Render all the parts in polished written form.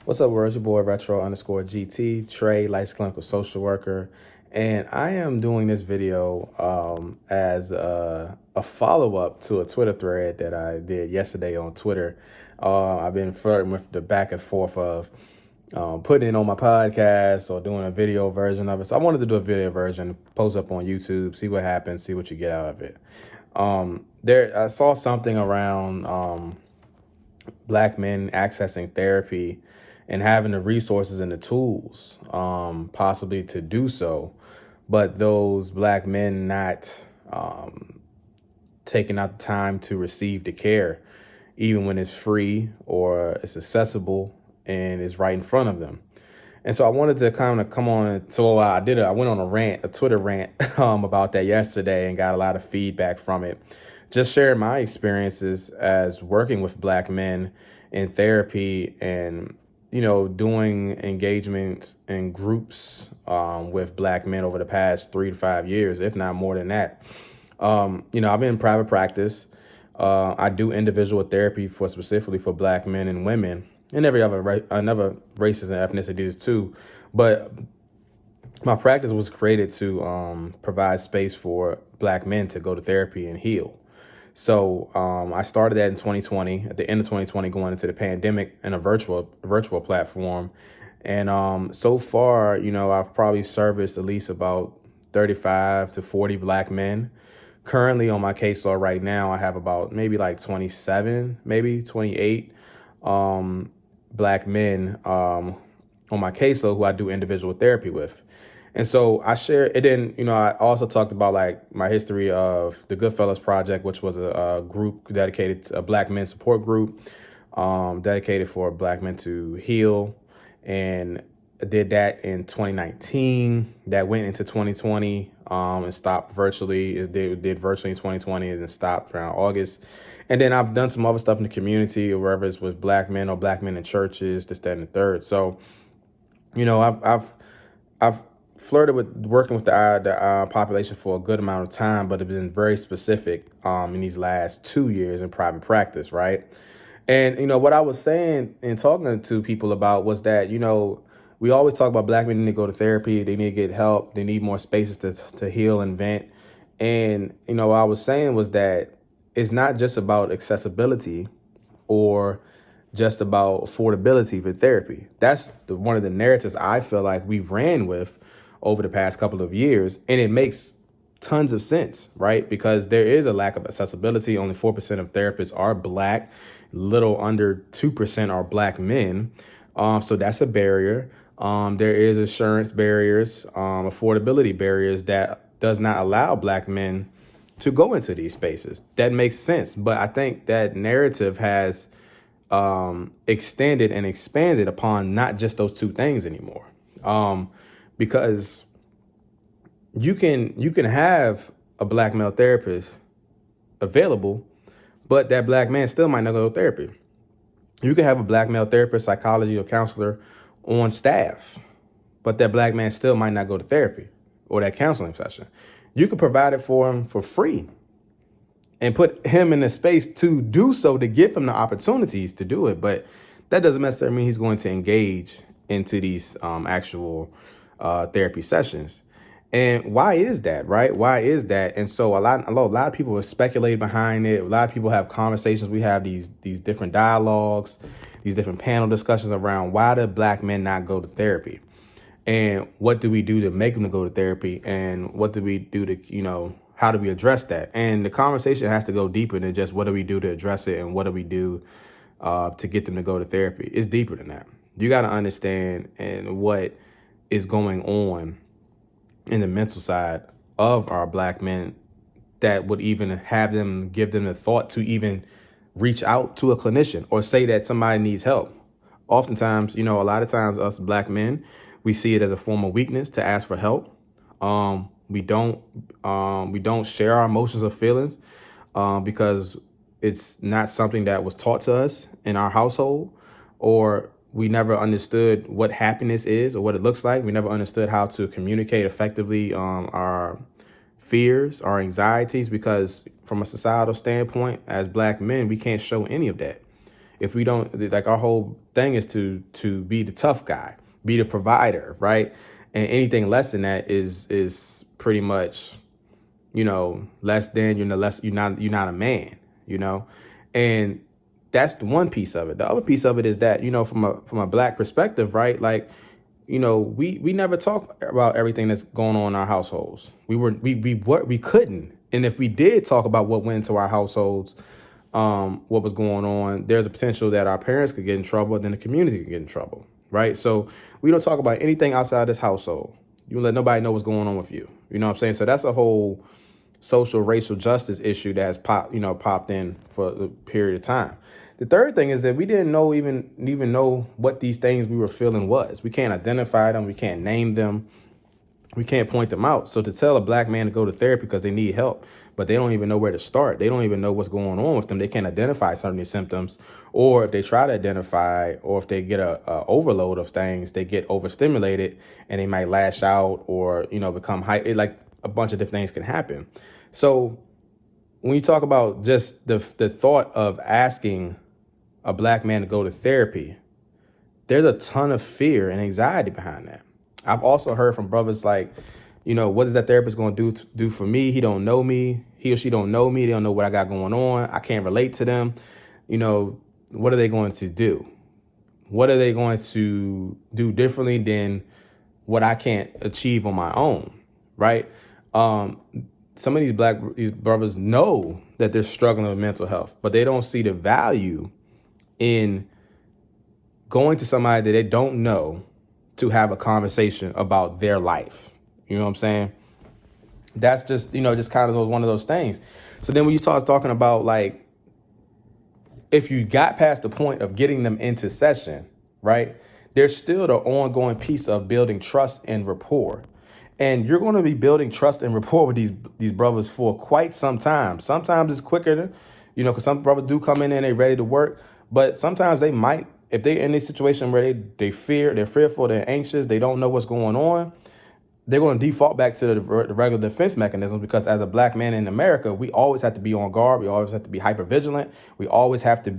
What's up, world? It's your boy Retro underscore GT, Trey, licensed clinical social worker. And I am doing this video as a follow up to a Twitter thread that I did yesterday on Twitter. I've been flirting with the back and forth of putting it on my podcast or doing a video version of it. So I wanted to do a video version, post up on YouTube, see what happens, see what you get out of it. I saw something around Black men accessing therapy and having the resources and the tools possibly to do so, but those Black men not taking out the time to receive the care, even when it's free or it's accessible and it's right in front of them. And so I wanted to kind of come on. So I went on a Twitter rant about that yesterday and got a lot of feedback from it. Just sharing my experiences as working with Black men in therapy and, doing engagements in groups with Black men over the past 3 to 5 years, if not more than that. I've been in private practice. I do individual therapy specifically for Black men and women and another races and ethnicities too. But my practice was created to provide space for Black men to go to therapy and heal. So I started that in 2020, at the end of 2020, going into the pandemic, in a virtual platform. And so far, I've probably serviced at least about 35 to 40 Black men. Currently on my caseload right now, I have about maybe like 27, maybe 28 Black men on my caseload who I do individual therapy with. And so I share it. Then, I also talked about like my history of the Goodfellas Project, which was a group dedicated to a Black men support group, dedicated for Black men to heal. And I did that in 2019. That went into 2020 and stopped virtually. It did virtually in 2020 and then stopped around August. And then I've done some other stuff in the community, or wherever it's with Black men or Black men in churches, this, that, and the third. So, I've flirted with working with the population for a good amount of time, but it's been very specific in these last 2 years in private practice, right? And, what I was saying and talking to people about was that, we always talk about Black men need to go to therapy. They need to get help. They need more spaces to heal and vent. And, what I was saying was that it's not just about accessibility or just about affordability for therapy. That's one of the narratives I feel like we've ran with over the past couple of years. And it makes tons of sense, right? Because there is a lack of accessibility. Only 4% of therapists are Black. Little under 2% are Black men. So that's a barrier. There is insurance barriers, affordability barriers that does not allow Black men to go into these spaces. That makes sense. But I think that narrative has extended and expanded upon not just those two things anymore. Because you can have a Black male therapist available, but that Black man still might not go to therapy. You can have a Black male therapist, psychology, or counselor on staff, but that Black man still might not go to therapy or that counseling session. You could provide it for him for free and put him in the space to do so, to give him the opportunities to do it. But that doesn't necessarily mean he's going to engage into these actual therapy sessions. And why is that, right? Why is that? And so a lot of people are speculating behind it. A lot of people have conversations. We have these different dialogues, these different panel discussions around why do Black men not go to therapy? And what do we do to make them go to therapy? And what do we do to, how do we address that? And the conversation has to go deeper than just what do we do to address it and what do we do to get them to go to therapy. It's deeper than that. You got to understand and what is going on in the mental side of our Black men that would even give them the thought to even reach out to a clinician or say that somebody needs help. Oftentimes, a lot of times us Black men, we see it as a form of weakness to ask for help. We don't share our emotions or feelings because it's not something that was taught to us in our household, or we never understood what happiness is or what it looks like. We never understood how to communicate effectively our fears, our anxieties, because from a societal standpoint, as Black men, we can't show any of that. If we don't, like, our whole thing is to be the tough guy, be the provider, right? And anything less than that is pretty much, less than, you're not a man, you know? And that's the one piece of it. The other piece of it is that, from a black perspective, right? Like, we never talk about everything that's going on in our households. We couldn't. And if we did talk about what went into our households, what was going on, there's a potential that our parents could get in trouble, then the community could get in trouble, right? So we don't talk about anything outside this household. You let nobody know what's going on with you. You know what I'm saying? So that's a whole social racial justice issue that has popped in for a period of time. The third thing is that we didn't even know what these things we were feeling was. We can't identify them. We can't name them. We can't point them out. So to tell a black man to go to therapy because they need help, but they don't even know where to start. They don't even know what's going on with them. They can't identify some of these symptoms, or if they try to identify, or if they get a overload of things, they get overstimulated and they might lash out or, become like a bunch of different things can happen. So when you talk about just the thought of asking a black man to go to therapy, there's a ton of fear and anxiety behind that. I've also heard from brothers like, what is that therapist going to do for me? He don't know me. He or she don't know me. They don't know what I got going on. I can't relate to them. What are they going to do? What are they going to do differently than what I can't achieve on my own, right? Some of these brothers know that they're struggling with mental health, but they don't see the value in going to somebody that they don't know to have a conversation about their life. You know what I'm saying? That's just, just kind of one of those things. So then when you start talking about, like, if you got past the point of getting them into session, right, there's still the ongoing piece of building trust and rapport. And you're going to be building trust and rapport with these brothers for quite some time. Sometimes it's quicker, because some brothers do come in and they're ready to work. But sometimes they might, if they're in a situation where they're fearful, they're anxious, they don't know what's going on, they're going to default back to the regular defense mechanisms, because as a black man in America, we always have to be on guard. We always have to be hyper vigilant. We always have to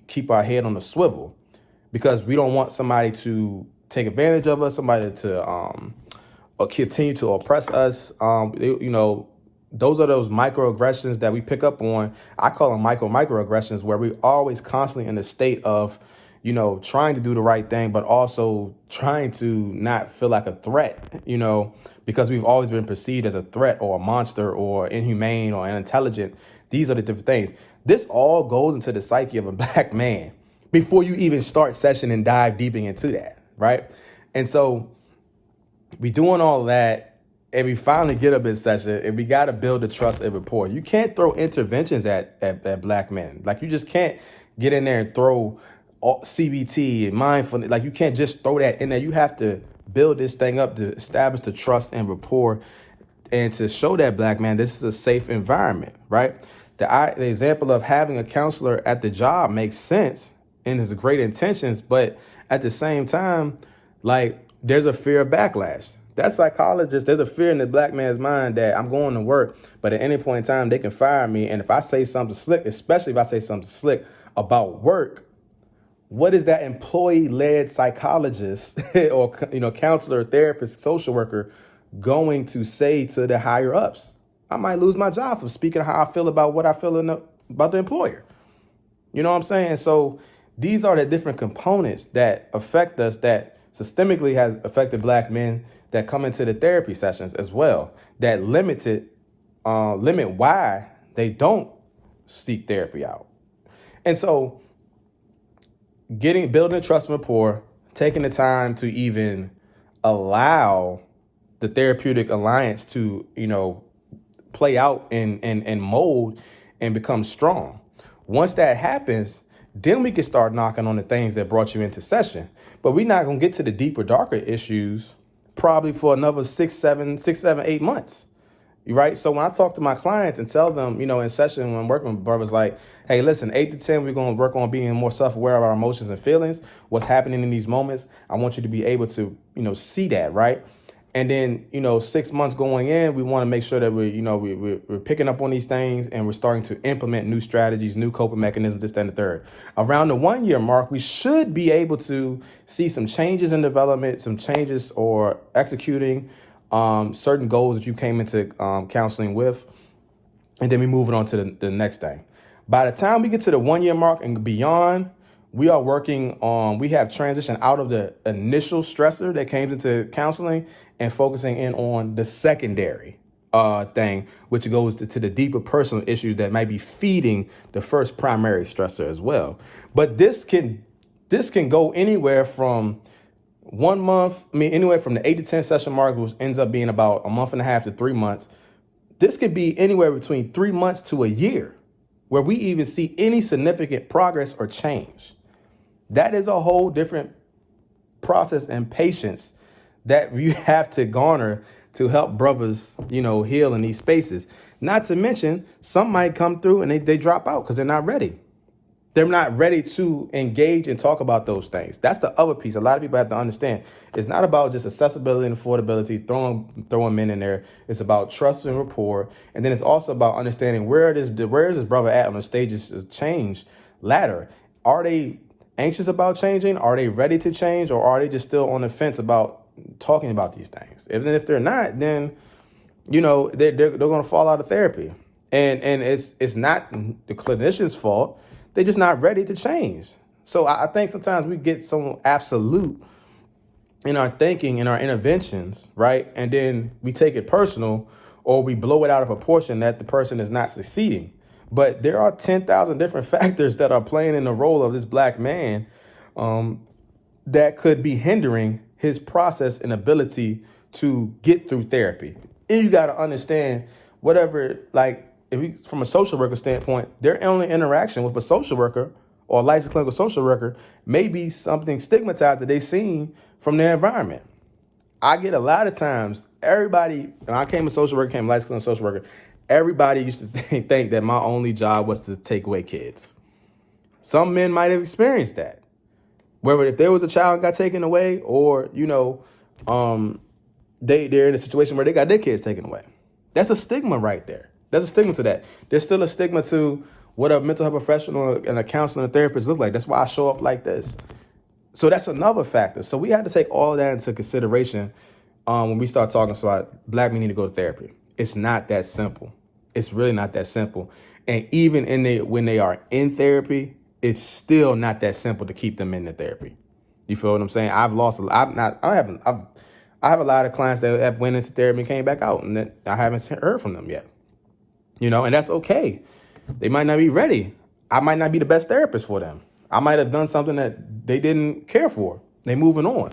keep our head on the swivel, because we don't want somebody to take advantage of us, somebody to or continue to oppress us. Those are those microaggressions that we pick up on. I call them microaggressions, where we always constantly in a state of, trying to do the right thing, but also trying to not feel like a threat, because we've always been perceived as a threat or a monster or inhumane or unintelligent. These are the different things. This all goes into the psyche of a black man before you even start session and dive deep into that, right? And so we doing all that, and we finally get up in session, and we got to build the trust and rapport. You can't throw interventions at black men. Like, you just can't get in there and throw CBT and mindfulness. Like, you can't just throw that in there. You have to build this thing up to establish the trust and rapport, and to show that black man this is a safe environment, right? The example of having a counselor at the job makes sense and has great intentions, but at the same time, like, there's a fear of backlash. That psychologist, there's a fear in the black man's mind that I'm going to work, but at any point in time, they can fire me. And if I say something slick, especially if I say something slick about work, what is that employee-led psychologist or, counselor, therapist, social worker going to say to the higher ups? I might lose my job for speaking how I feel about what I feel about the employer. You know what I'm saying? So these are the different components that affect us, that systemically has affected black men that come into the therapy sessions as well, that limit why they don't seek therapy out. And so building trust and rapport, taking the time to even allow the therapeutic alliance to, play out and mold and become strong. Once that happens, then we can start knocking on the things that brought you into session. But we're not going to get to the deeper, darker issues probably for another 6, 7, 8 months. Right. So when I talk to my clients and tell them, in session when I'm working with brothers, like, hey, listen, 8 to 10, we're going to work on being more self-aware of our emotions and feelings, what's happening in these moments. I want you to be able to, see that. Right. And then, 6 months going in, we want to make sure that we're picking up on these things and we're starting to implement new strategies, new coping mechanisms, this, that, and the third. Around the 1 year mark, we should be able to see some changes in development, some changes or executing certain goals that you came into counseling with. And then we moving on to the next thing. By the time we get to the 1 year mark and beyond, we have transitioned out of the initial stressor that came into counseling and focusing in on the secondary thing, which goes to the deeper personal issues that might be feeding the first primary stressor as well. But this can go anywhere from 1 month, anywhere from the 8 to 10 session mark, which ends up being about a month and a half to 3 months. This could be anywhere between 3 months to a year, where we even see any significant progress or change. That is a whole different process and patience that you have to garner to help brothers, heal in these spaces. Not to mention, some might come through and they drop out because they're not ready. They're not ready to engage and talk about those things. That's the other piece. A lot of people have to understand. It's not about just accessibility and affordability, throwing men in there. It's about trust and rapport. And then it's also about understanding where is this brother at on the stages of change ladder. Are they anxious about changing? Are they ready to change? Or are they just still on the fence about talking about these things? If they're not, then, they're going to fall out of therapy. And it's not the clinician's fault. They're just not ready to change. So I think sometimes we get so absolute in our thinking, in our interventions, right? And then we take it personal, or we blow it out of proportion that the person is not succeeding. But there are 10,000 different factors that are playing in the role of this black man that could be hindering his process and ability to get through therapy. And you got to understand, from a social worker standpoint, their only interaction with a social worker or a licensed clinical social worker may be something stigmatized that they've seen from their environment. I get a lot of times, everybody, when I came a social worker, came a licensed clinical social worker, everybody used to think that my only job was to take away kids. Some men might have experienced that, where if there was a child that got taken away, or, they're in a situation where they got their kids taken away. That's a stigma right there. There's a stigma to that. There's still a stigma to what a mental health professional and a counselor and a therapist look like. That's why I show up like this. So that's another factor. So we have to take all of that into consideration when we start talking about black men need to go to therapy. It's not that simple. It's really not that simple. And even when they are in therapy, it's still not that simple to keep them in the therapy. You feel what I'm saying? I have a lot of clients that have went into therapy and came back out, and that I haven't heard from them yet. And that's okay. They might not be ready. I might not be the best therapist for them. I might have done something that they didn't care for. They moving on.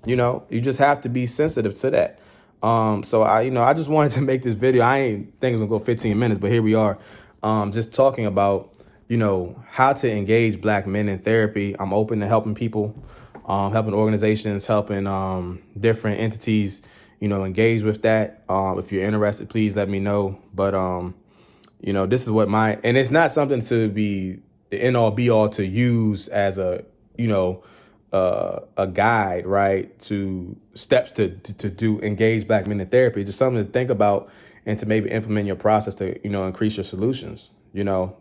You just have to be sensitive to that. So I just wanted to make this video. I ain't think it was gonna go 15 minutes, but here we are, just talking about, how to engage black men in therapy. I'm open to helping people, helping organizations, helping different entities, engage with that. If you're interested, please let me know. But, this is what and it's not something to be the end all be all to use as a guide, right, to steps to do engage black men in therapy. Just something to think about and to maybe implement your process to, increase your solutions,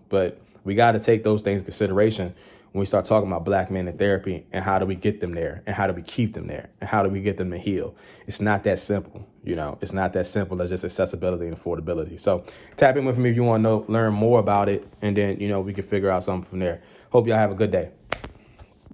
but we got to take those things in consideration when we start talking about black men in therapy, and how do we get them there, and how do we keep them there, and how do we get them to heal. It's not that simple. It's not that simple as just accessibility and affordability. So tap in with me if you want to learn more about it, and then, we can figure out something from there. Hope y'all have a good day.